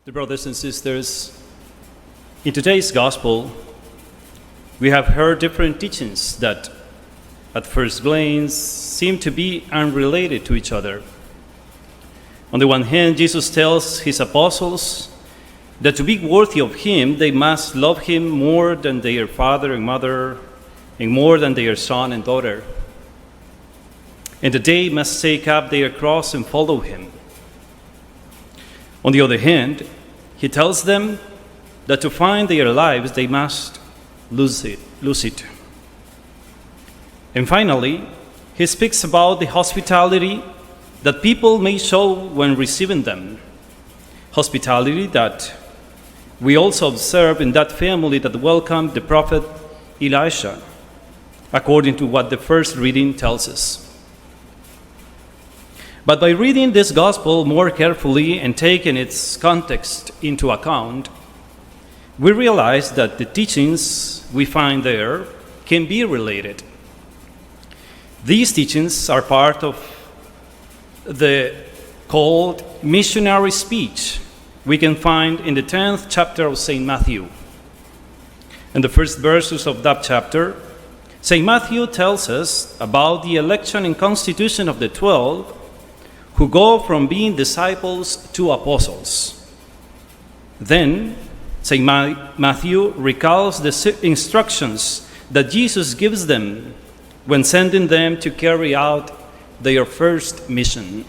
Dear brothers and sisters, in today's gospel, we have heard different teachings that at first glance seem to be unrelated to each other. On the one hand, Jesus tells his apostles that to be worthy of him, they must love him more than their father and mother, and more than their son and daughter, and that they must take up their cross and follow him. On the other hand, he tells them that to find their lives, they must lose it. And finally, he speaks about the hospitality that people may show when receiving them. Hospitality that we also observe in that family that welcomed the prophet Elisha, according to what the first reading tells us. But by reading this gospel more carefully and taking its context into account, we realize that the teachings we find there can be related. These teachings are part of the called missionary speech we can find in the 10th chapter of St. Matthew. In the first verses of that chapter, St. Matthew tells us about the election and constitution of the 12 who go from being disciples to apostles. Then, St. Matthew recalls the instructions that Jesus gives them when sending them to carry out their first mission.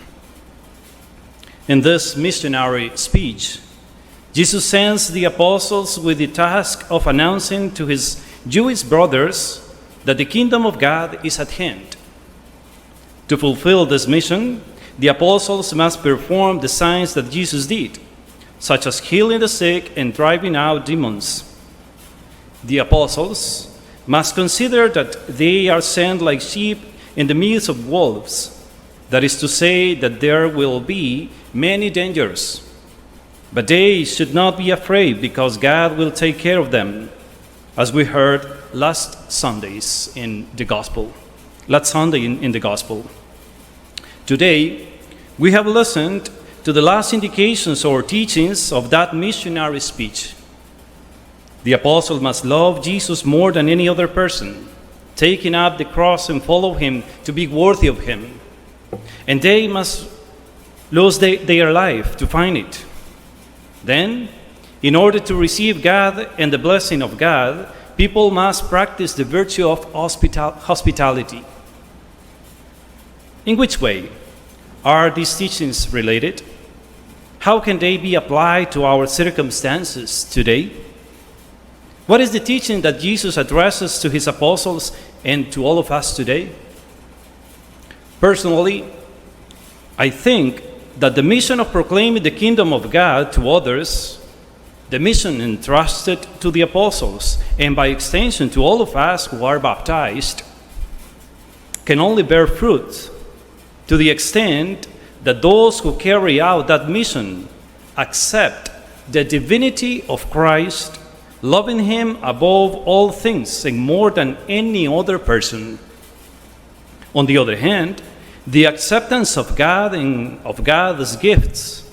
In this missionary speech, Jesus sends the apostles with the task of announcing to his Jewish brothers that the kingdom of God is at hand. To fulfill this mission, the apostles must perform the signs that Jesus did, such as healing the sick and driving out demons. The apostles must consider that they are sent like sheep in the midst of wolves. That is to say, that there will be many dangers. But they should not be afraid, because God will take care of them, as we heard last Sunday in the Gospel. Today, we have listened to the last indications or teachings of that missionary speech. The apostle must love Jesus more than any other person, taking up the cross and follow him to be worthy of him. And they must lose their life to find it. Then, in order to receive God and the blessing of God, people must practice the virtue of hospitality. In which way are these teachings related? How can they be applied to our circumstances today? What is the teaching that Jesus addresses to his apostles and to all of us today? Personally, I think that the mission of proclaiming the kingdom of God to others, the mission entrusted to the apostles, and by extension to all of us who are baptized, can only bear fruit to the extent that those who carry out that mission accept the divinity of Christ, loving him above all things and more than any other person. On the other hand, the acceptance of God and of God's gifts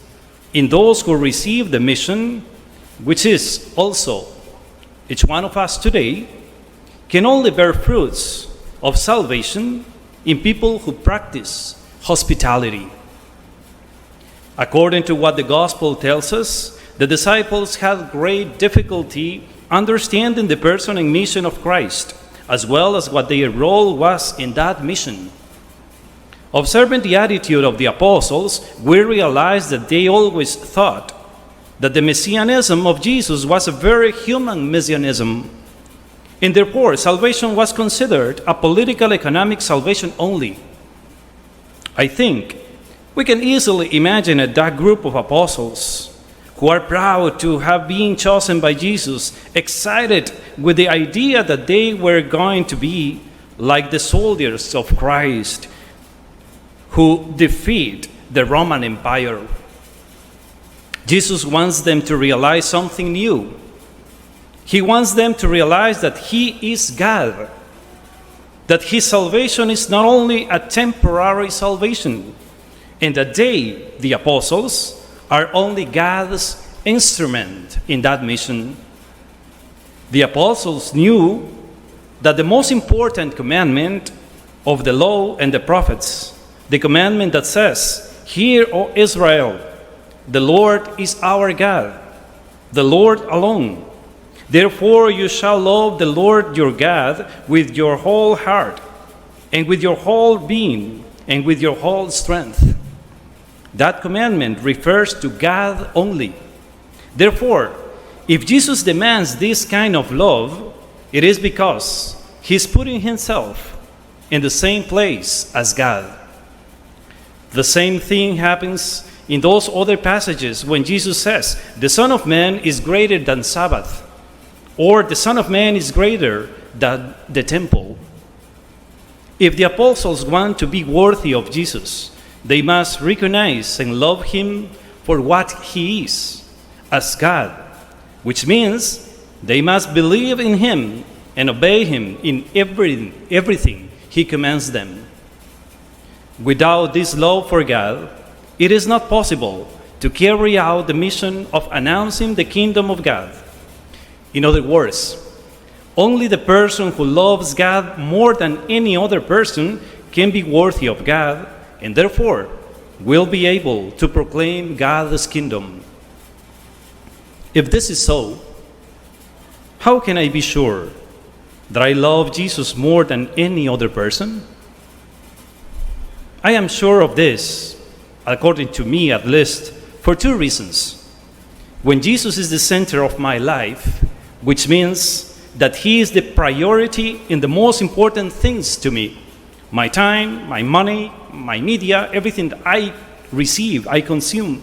in those who receive the mission, which is also each one of us today, can only bear fruits of salvation in people who practice hospitality. According to what the gospel tells us, the disciples had great difficulty understanding the person and mission of Christ, as well as what their role was in that mission. Observing the attitude of the apostles, we realize that they always thought that the messianism of Jesus was a very human messianism, and therefore salvation was considered a political economic salvation only. I think we can easily imagine that group of apostles who are proud to have been chosen by Jesus, excited with the idea that they were going to be like the soldiers of Christ who defeat the Roman Empire. Jesus wants them to realize something new. He wants them to realize that he is God, that his salvation is not only a temporary salvation, and that they, the apostles, are only God's instrument in that mission. The apostles knew that the most important commandment of the law and the prophets, the commandment that says, "Hear, O Israel, the Lord is our God, the Lord alone. Therefore you shall love the Lord your God with your whole heart, and with your whole being, and with your whole strength." That commandment refers to God only. Therefore, if Jesus demands this kind of love, it is because he's putting himself in the same place as God. The same thing happens in those other passages when Jesus says, "The Son of Man is greater than Sabbath," or "The Son of Man is greater than the temple." If the apostles want to be worthy of Jesus, they must recognize and love him for what he is, as God, which means they must believe in him and obey him in everything he commands them. Without this love for God, it is not possible to carry out the mission of announcing the kingdom of God. In other words, only the person who loves God more than any other person can be worthy of God, and therefore will be able to proclaim God's kingdom. If this is so, how can I be sure that I love Jesus more than any other person? I am sure of this, according to me at least, for two reasons. When Jesus is the center of my life, which means that he is the priority in the most important things to me, my time, my money, my media, everything that I receive, I consume.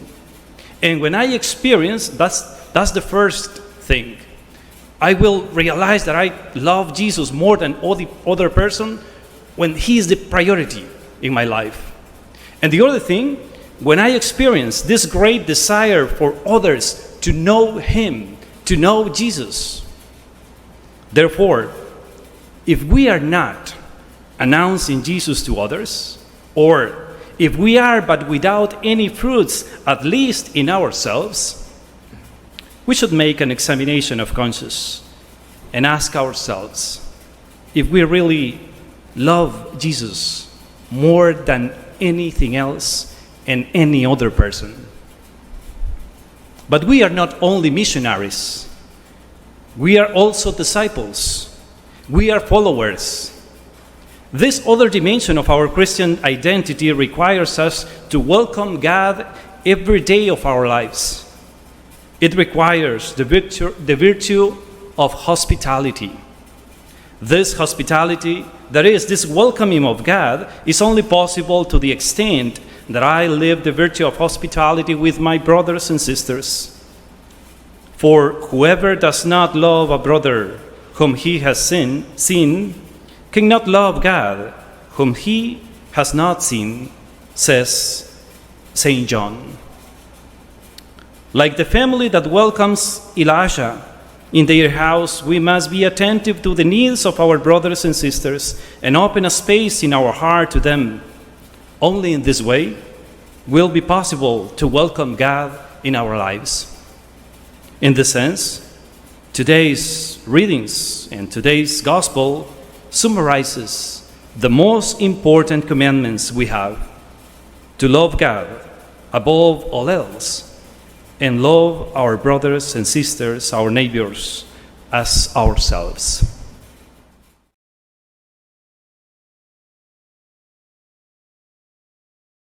And when I experience, that's the first thing. I will realize that I love Jesus more than all the other person when he is the priority in my life. And the other thing, when I experience this great desire for others to know him, to know Jesus. Therefore, if we are not announcing Jesus to others, or if we are but without any fruits, at least in ourselves, we should make an examination of conscience and ask ourselves if we really love Jesus more than anything else and any other person. But we are not only missionaries, we are also disciples, we are followers. This other dimension of our Christian identity requires us to welcome God every day of our lives. It requires the virtue of hospitality. This hospitality, that is, this welcoming of God, is only possible to the extent that I live the virtue of hospitality with my brothers and sisters. For whoever does not love a brother whom he has seen cannot love God whom he has not seen, says St. John. Like the family that welcomes Elijah in their house, we must be attentive to the needs of our brothers and sisters and open a space in our heart to them. Only in this way will it be possible to welcome God in our lives. In this sense, today's readings and today's gospel summarizes the most important commandments we have: to love God above all else and love our brothers and sisters, our neighbors, as ourselves.